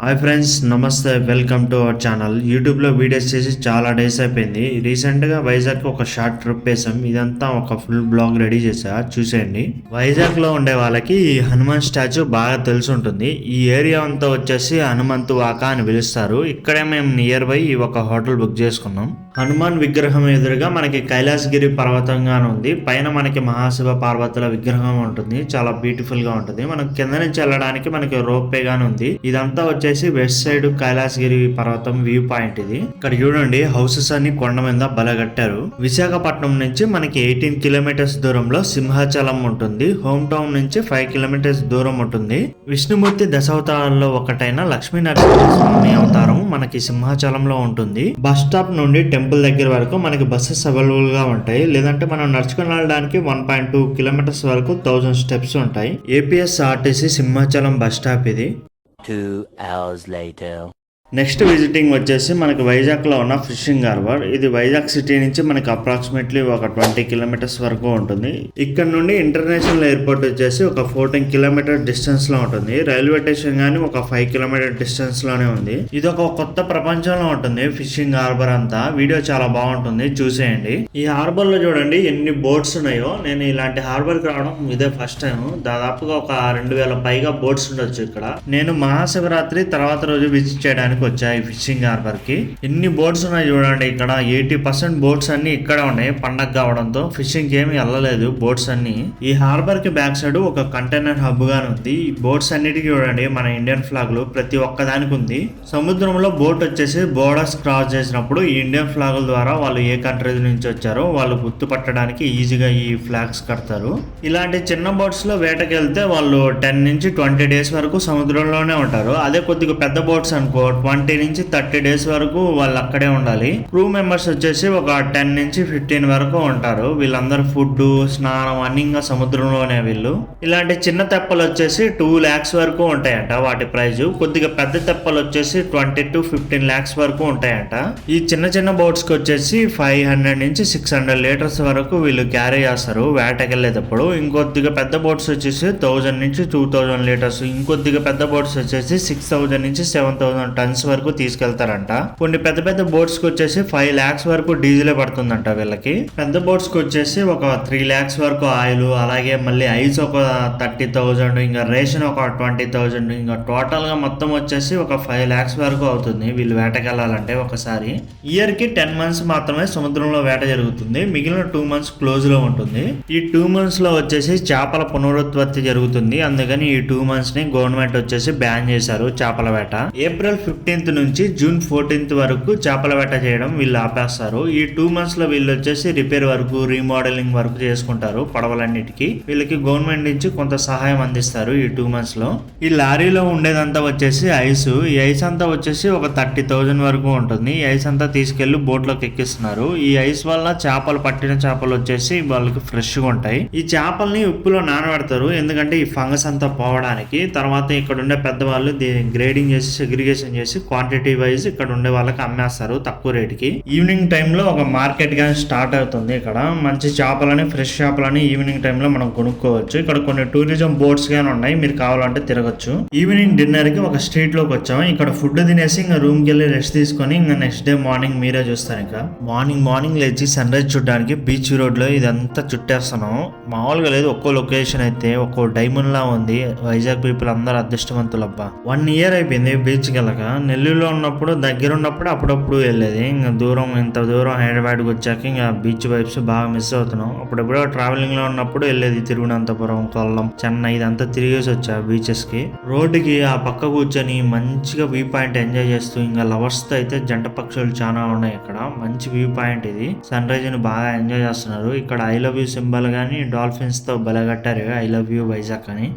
Hi friends, నమస్తే. Welcome to our channel. యూట్యూబ్లో videos చేసి చాలా డేస్ అయిపోయింది. రీసెంట్గా వైజాగ్ ఒక షార్ట్ ట్రిప్ వేసాం. ఇదంతా ఒక ఫుల్ బ్లాగ్ రెడీ చేసా, చూసేయండి. వైజాగ్లో ఉండే వాళ్ళకి ఈ హనుమాన్ స్టాచ్యూ బాగా తెలిసి ఉంటుంది. ఈ ఏరియా అంతా వచ్చేసి హనుమంతు వాక అని పిలుస్తారు. ఇక్కడే మేము నియర్ బై ఒక హోటల్ బుక్ చేసుకున్నాం. హనుమాన్ విగ్రహం ఎదురుగా మనకి కైలాసగిరి పర్వతంగానే ఉంది. పైన మనకి మహాశివ పార్వతుల విగ్రహం ఉంటుంది. చాలా బ్యూటిఫుల్ గా ఉంటుంది. మనం కింద నుంచి వెళ్ళడానికి మనకి రోప్ గానే ఉంది. ఇదంతా వచ్చేసి వెస్ట్ సైడ్ కైలాసగిరి పర్వతం వ్యూ పాయింట్. ఇది ఇక్కడ చూడండి, హౌసెస్ అన్ని కొండ మీద బలగట్టారు. విశాఖపట్నం నుంచి మనకి 18 కిలోమీటర్స్ దూరంలో సింహాచలం ఉంటుంది. హోమ్ టౌన్ నుంచి 5 కిలోమీటర్స్ దూరం ఉంటుంది. విష్ణుమూర్తి దశావతారాల్లో ఒకటైన లక్ష్మీ నరసింహస్వామి అవతారం మనకి సింహాచలంలో ఉంటుంది. బస్ స్టాప్ నుండి టెంపుల్ దగ్గర వరకు మనకి బస్సెస్ అవైలబుల్ గా ఉంటాయి. లేదంటే మనం నడుచుకుని వెళ్ళడానికి 1.2 కిలోమీటర్స్ వరకు 1000 స్టెప్స్ ఉంటాయి. ఏపీఎస్ఆర్టీసీ సింహాచలం బస్ స్టాప్ ఇది. 2 hours later. నెక్స్ట్ విజిటింగ్ వచ్చేసి మనకి వైజాగ్ లో ఉన్న ఫిషింగ్ హార్బర్. ఇది వైజాగ్ సిటీ నుంచి మనకి అప్రాక్సిమేట్లీ ఒక 20 కిలోమీటర్స్ వరకు ఉంటుంది. ఇక్కడ నుండి ఇంటర్నేషనల్ ఎయిర్పోర్ట్ వచ్చేసి ఒక 14 కిలోమీటర్ డిస్టెన్స్ లో ఉంటుంది. రైల్వే స్టేషన్ గానీ ఒక 5 కిలోమీటర్ డిస్టెన్స్ లోనే ఉంది. ఇది ఒక కొత్త ప్రపంచంలో ఉంటుంది ఫిషింగ్ హార్బర్ అంతా. వీడియో చాలా బాగుంటుంది, చూసేయండి. ఈ హార్బర్ లో చూడండి ఎన్ని బోట్స్ ఉన్నాయో. నేను ఇలాంటి హార్బర్ కి రావడం ఇదే ఫస్ట్ టైం. దాదాపుగా ఒక 2000 పైగా బోట్స్ ఉండొచ్చు ఇక్కడ. నేను మహాశివరాత్రి తర్వాత రోజు విజిట్ చేయడానికి వచ్చాయి ఫిషింగ్ హార్బర్ కి. ఎన్ని బోట్స్ ఉన్నాయి చూడండి. ఇక్కడ 80% బోట్స్ అన్ని ఇక్కడ ఉన్నాయి. పండగ కావడంతో ఫిషింగ్ కి ఏమి వెళ్ళలేదు బోట్స్ అన్ని. ఈ హార్బర్ కి బ్యాక్ సైడ్ ఒక కంటైనర్ హబ్ గానే ఉంది. ఈ బోట్స్ అన్నిటికీ చూడండి మన ఇండియన్ ఫ్లాగ్ లు ప్రతి ఒక్కదానికి ఉంది. సముద్రంలో బోట్ వచ్చేసి బోర్డర్స్ క్రాస్ చేసినప్పుడు ఈ ఇండియన్ ఫ్లాగ్ ద్వారా వాళ్ళు ఏ కంట్రీ నుంచి వచ్చారో వాళ్ళు గుర్తుపట్టడానికి ఈజీగా ఈ ఫ్లాగ్స్ కడతారు. ఇలాంటి చిన్న బోట్స్ లో వేటకి వెళ్తే వాళ్ళు 10 నుంచి 20 డేస్ వరకు సముద్రంలోనే ఉంటారు. అదే కొద్దిగా పెద్ద బోట్స్ అనుకో 20 నుంచి 30 డేస్ వరకు వాళ్ళు అక్కడే ఉండాలి. క్రూ మెంబర్స్ వచ్చేసి ఒక 10 నుంచి 15 వరకు ఉంటారు. వీళ్ళందరూ ఫుడ్, స్నానం అన్ని ఇంకా సముద్రంలోనే. వీళ్ళు ఇలాంటి చిన్న తెప్పలు వచ్చేసి 2 lakhs వరకు ఉంటాయంట వాటి ప్రైజ్. కొద్దిగా పెద్ద తెప్పలు వచ్చేసి 20 to 15 lakhs వరకు ఉంటాయంట. ఈ చిన్న చిన్న బోట్స్ కి వచ్చేసి 500 నుంచి 600 లీటర్స్ వరకు వీళ్ళు క్యారీ చేస్తారు వేటకెళ్ళేటప్పుడు. ఇంకొద్దిగా పెద్ద బోట్స్ వచ్చేసి 1000 నుంచి 2000 లీటర్స్, ఇంకొద్దిగా పెద్ద బోట్స్ వచ్చేసి 6000 నుంచి 7000 టన్స్ వరకు తీసుకెళ్తారంట. కొన్ని పెద్ద పెద్ద బోట్స్ కి వచ్చేసి 5 lakhs వరకు డీజిల్ పడుతుందంట వీళ్ళకి. పెద్ద బోట్స్ కి వచ్చేసి ఒక 3 lakhs వరకు ఆయిల్, అలాగే మళ్ళీ ఐస్ ఒక 30,000, ఇంకా రేషన్ ఒక 20,000, ఇంకా టోటల్ గా మొత్తం వచ్చేసి ఒక 5 lakhs వరకు అవుతుంది వీళ్ళు వేటకెళ్ళాలంటే ఒకసారి. ఇయర్ కి 10 months మాత్రమే సముద్రంలో వేట జరుగుతుంది. మిగిలిన 2 months క్లోజ్ లో ఉంటుంది. ఈ 2 months లో వచ్చేసి చేపల పునరుత్పత్తి జరుగుతుంది. అందుకని ఈ 2 months ని గవర్నమెంట్ వచ్చేసి బ్యాన్ చేశారు చేపల వేట. ఏప్రిల్ 15th నుంచి జూన్ 14th వరకు చేపల వేట చేయడం వీళ్ళు ఆపేస్తారు. ఈ 2 months లో వీళ్ళు వచ్చేసి రిపేర్ వర్క్, రీమోడలింగ్ వర్క్ చేసుకుంటారు పడవలన్నిటికీ. వీళ్ళకి గవర్నమెంట్ నుంచి కొంత సహాయం అందిస్తారు ఈ 2 months లో. ఈ లారీలో ఉండేదంతా వచ్చేసి ఐస్. ఈ ఐస్ అంతా వచ్చేసి ఒక 30,000 వరకు ఉంటుంది. ఈ ఐస్ అంతా తీసుకెళ్లి బోట్ లోకి ఎక్కిస్తున్నారు. ఈ ఐస్ వల్ల చేపలు, పట్టిన చేపలు వచ్చేసి వాళ్ళకి ఫ్రెష్ గా ఉంటాయి. ఈ చేపల్ని ఉప్పులో నానబెడతారు, ఎందుకంటే ఈ ఫంగస్ అంతా పోవడానికి. తర్వాత ఇక్కడ ఉండే పెద్దవాళ్ళు గ్రేడింగ్ చేసి సెగ్రిగేషన్ చేసి క్వాంటిటీ వైజ్ ఇక్కడ ఉండే వాళ్ళకి అమ్మేస్తారు తక్కువ రేటుకి. ఈవినింగ్ టైంలో ఒక మార్కెట్ గానీ స్టార్ట్ అవుతుంది. ఇక్కడ మంచి చేపలని, ఫ్రెష్ చేపలని ఈవినింగ్ టైంలో మనం కొనుక్కోవచ్చు. ఇక్కడ కొన్ని టూరిజం బోట్స్ గానీ ఉన్నాయి, మీరు కావాలంటే తిరగచ్చు. ఈవినింగ్ డిన్నర్ కి ఒక స్ట్రీట్ లోకి వచ్చాము. ఇక్కడ ఫుడ్ తినేసి ఇంకా రూమ్ కి వెళ్ళి రెస్ట్ తీసుకొని ఇంకా నెక్స్ట్ డే మార్నింగ్ మీరే చూస్తారు. ఇంకా మార్నింగ్ లేచి సన్ రైజ్ చూడడానికి బీచ్ రోడ్ లో ఇదంతా చుట్టేస్తున్నాం. మామూలుగా లేదు, ఒక్కో లొకేషన్ అయితే ఒక్కో డైమండ్ లా ఉంది. వైజాగ్ పీపుల్ అందరు అదృష్టవంతులు అబ్బా. 1 year అయిపోయింది బీచ్ కి వెళ్ళక. నెల్లూరులో ఉన్నప్పుడు దగ్గర ఉన్నప్పుడు అప్పుడప్పుడు వెళ్ళేది. ఇంకా ఇంత దూరం హైదరాబాద్కి వచ్చాక ఇంకా బీచ్ వైబ్స్ బాగా మిస్ అవుతున్నాం. అప్పుడెప్పుడో ట్రావెలింగ్ లో ఉన్నప్పుడు వెళ్ళేది తిరువనంతపురం, కొల్లం, చెన్నై ఇదంతా తిరిగేసి వచ్చా బీచెస్ కి. రోడ్డుకి ఆ పక్క కూర్చొని మంచిగా వ్యూ పాయింట్ ఎంజాయ్ చేస్తూ, ఇంకా లవర్స్ తో అయితే జంట పక్షులు చాలా ఉన్నాయి ఇక్కడ. మంచి వ్యూ పాయింట్ ఇది. సన్ రైజ్ ని బాగా ఎంజాయ్ చేస్తున్నారు. ఇక్కడ ఐ లవ్ యూ సింబల్ గానీ డాల్ఫిన్స్ తో బలగట్టారు ఐ లవ్ యూ వైజాగ్ అని.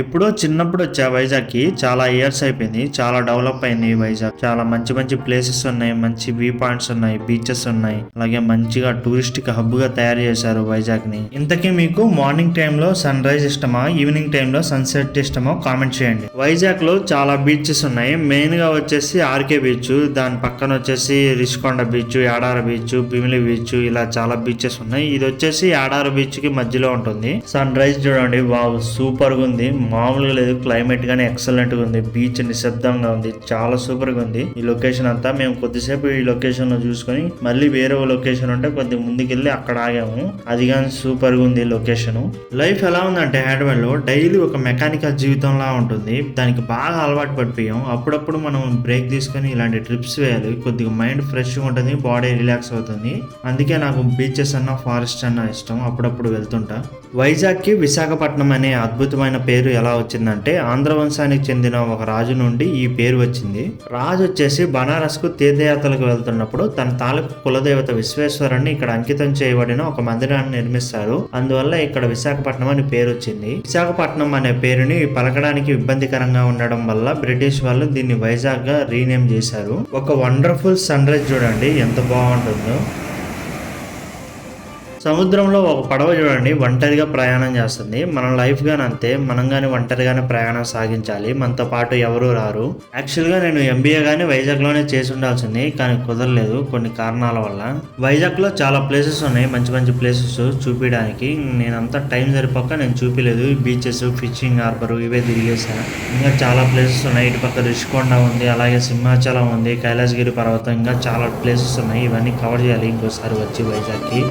ఎప్పుడో చిన్నప్పుడు వచ్చా వైజాగ్ కి. చాలా ఇయర్స్ అయిపోయింది. చాలా డెవలప్ అయింది వైజాగ్. చాలా మంచి మంచి ప్లేసెస్ ఉన్నాయి, మంచి వ్యూ పాయింట్స్ ఉన్నాయి, బీచెస్ ఉన్నాయి. అలాగే మంచిగా టూరిస్టిక్ హబ్ గా తయారు చేశారు వైజాగ్ ని. ఇంతకీ మీకు మార్నింగ్ టైమ్ లో సన్ రైజ్ ఇష్టమా, ఈవినింగ్ టైమ్ లో సన్సెట్ ఇష్టమో కామెంట్ చేయండి. వైజాగ్ లో చాలా బీచెస్ ఉన్నాయి. మెయిన్ గా వచ్చేసి ఆర్కే బీచ్, దాని పక్కన వచ్చేసి రిషికొండ బీచ్, యాడార బీచ్, భీమిలి బీచ్, ఇలా చాలా బీచెస్ ఉన్నాయి. ఇది వచ్చేసి యాడార బీచ్ కి మధ్యలో ఉంటుంది. సన్ రైజ్ చూడండి, వావ్ సూపర్ గా ఉంది. మామూలుగా లేదు. క్లైమేట్ గానీ ఎక్సలెంట్ గా ఉంది. బీచ్ నిశ్శబ్దంగా ఉంది. చాలా సూపర్ గా ఉంది ఈ లొకేషన్ అంతా. మేము కొద్దిసేపు ఈ లొకేషన్ లో చూసుకొని మళ్ళీ వేరే లొకేషన్ ఉంటే కొద్దిగా ముందుకెళ్ళి అక్కడ ఆగాము. అది కానీ సూపర్ గా ఉంది లొకేషన్. లైఫ్ ఎలా ఉందంటే హైదరాబాద్ లో డైలీ ఒక మెకానికల్ జీవితంలా ఉంటుంది. దానికి బాగా అలవాటు పడిపోయాం. అప్పుడప్పుడు మనం బ్రేక్ తీసుకొని ఇలాంటి ట్రిప్స్ వేయాలి. కొద్దిగా మైండ్ ఫ్రెష్ గా ఉంటుంది, బాడీ రిలాక్స్ అవుతుంది. అందుకే నాకు బీచెస్ అన్న ఫారెస్ట్ అన్న ఇష్టం. అప్పుడప్పుడు వెళ్తుంటా. వైజాగ్ కి విశాఖపట్నం అనే అద్భుతమైన పేరు ఎలా వచ్చిందంటే ఆంధ్ర వంశానికి చెందిన ఒక రాజు నుండి ఈ పేరు వచ్చింది. రాజు వచ్చేసి బనారస్ కు తీర్థయాత్రలకు వెళ్తున్నప్పుడు తన తాలూకు కులదేవత విశ్వేశ్వరుని ఇక్కడ అంకితం చేయబడిన ఒక మందిరాన్ని నిర్మిస్తారు. అందువల్ల ఇక్కడ విశాఖపట్నం అని పేరు వచ్చింది. విశాఖపట్నం అనే పేరుని పలకడానికి ఇబ్బందికరంగా ఉండడం వల్ల బ్రిటిష్ వాళ్ళు దీన్ని వైజాగ్ గా రీనేమ్ చేశారు. ఒక వండర్ఫుల్ సన్ రైజ్ చూడండి ఎంత బాగుంటుందో. సముద్రంలో ఒక పడవ చూడండి ఒంటరిగా ప్రయాణం చేస్తుంది. మన లైఫ్ గాని అంతే, మనం గాని ఒంటరిగానే ప్రయాణం సాగించాలి. మనతో పాటు ఎవరు రారు. యాక్చువల్ గా నేను ఎంబీఏ గానీ వైజాగ్ లోనే చేసి ఉండాల్సింది, కానీ కుదరలేదు కొన్ని కారణాల వల్ల. వైజాగ్ లో చాలా ప్లేసెస్ ఉన్నాయి, మంచి మంచి ప్లేసెస్ చూపించడానికి. నేనంతా టైం సరిపోక నేను చూపించలేదు. బీచెస్, ఫిషింగ్ హార్బర్ ఇవే తిరిగేసాను. ఇంకా చాలా ప్లేసెస్ ఉన్నాయి. ఇటు పక్క రిషికొండ ఉంది, అలాగే సింహాచలం ఉంది, కైలాసగిరి పర్వతం, ఇంకా చాలా ప్లేసెస్ ఉన్నాయి. ఇవన్నీ కవర్ చేయాలి ఇంకోసారి వచ్చి వైజాగ్ కి.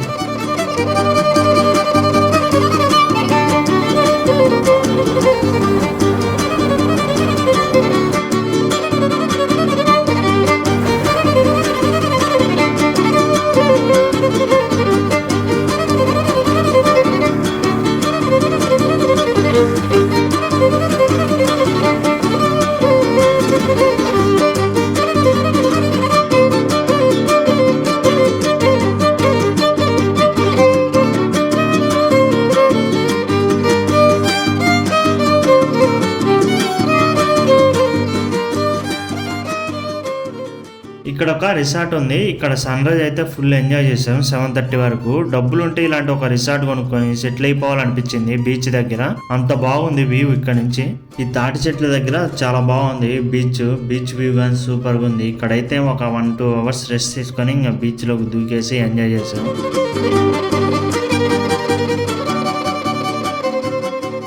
ఇక్కడ ఒక రిసార్ట్ ఉంది. ఇక్కడ సన్ రైజ్ అయితే ఫుల్ ఎంజాయ్ చేసాం 7:30 వరకు. డబ్బులు ఉంటే ఇలాంటి ఒక రిసార్ట్ కొనుక్కొని సెటిల్ అయిపోవాలనిపించింది బీచ్ దగ్గర. అంత బాగుంది వ్యూ ఇక్కడ నుంచి. ఈ తాటి చెట్ల దగ్గర చాలా బాగుంది బీచ్ వ్యూ కానీ సూపర్ గా ఉంది. ఇక్కడైతే ఒక 1-2 అవర్స్ రెస్ట్ తీసుకొని ఇంకా బీచ్ లోకి దూకేసి ఎంజాయ్ చేసాం.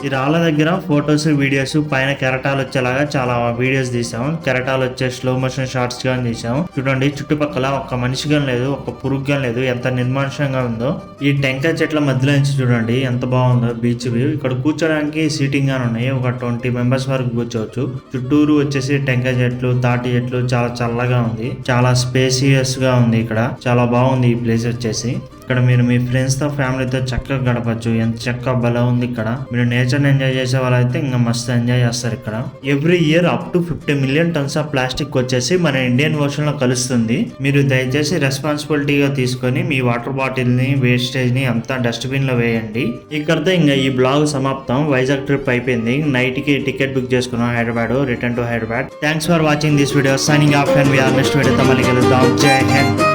ఈ రాళ్ళ దగ్గర ఫొటోస్, వీడియోస్, పైన కెరటాలు వచ్చేలాగా చాలా వీడియోస్ తీసాం. కెరటాలు వచ్చే స్లో మోషన్ షార్ట్స్ గానీ తీసాం. చూడండి చుట్టుపక్కల ఒక్క మనిషి గాని లేదు, ఒక్క పురుగు గాని లేదు. ఎంత నిర్మానుషంగా ఉందో. ఈ టెంకాయ చెట్ల మధ్యలో నుంచి చూడండి ఎంత బాగుందో బీచ్ వ్యూ. ఇక్కడ కూర్చోడానికి సీటింగ్ గానీ ఉన్నాయి. ఒక 20 మెంబర్స్ వరకు కూర్చోవచ్చు. చుట్టూరు వచ్చేసి టెంకాయ చెట్లు, తాటి చెట్లు, చాలా చల్లగా ఉంది. చాలా స్పేసియస్ గా ఉంది. ఇక్కడ చాలా బాగుంది ఈ ప్లేస్ వచ్చేసి. ఇక్కడ మీరు మీ ఫ్రెండ్స్ తో ఫ్యామిలీతో చక్కగా గడపచ్చు. ఎంత చక్కగా బలం ఉంది ఇక్కడ. మీరు నేచర్ ఎంజాయ్ చేసే వాళ్ళైతే ఇంకా మస్తు ఎంజాయ్ చేస్తారు ఇక్కడ. Every year up to 50 million tons of plastic వచ్చేసి మన ఇండియన్ ఓషన్ లో కలుస్తుంది. మీరు దయచేసి రెస్పాన్సిబిలిటీగా తీసుకొని మీ వాటర్ బాటిల్ ని, వేస్టేజ్ ని అంతా డస్ట్బిన్ లో వేయండి. ఇక్కడతో ఇంకా ఈ బ్లాగ్ సమాప్తం. వైజాగ్ ట్రిప్ అయిపోయింది. నైట్ కి టికెట్ బుక్ చేసుకున్నాం Hyderabad, return to Hyderabad. Thanks for watching this video. Signing off and we are next వీడియోతో మళ్ళీ కలుద్దాం. జై హింద్.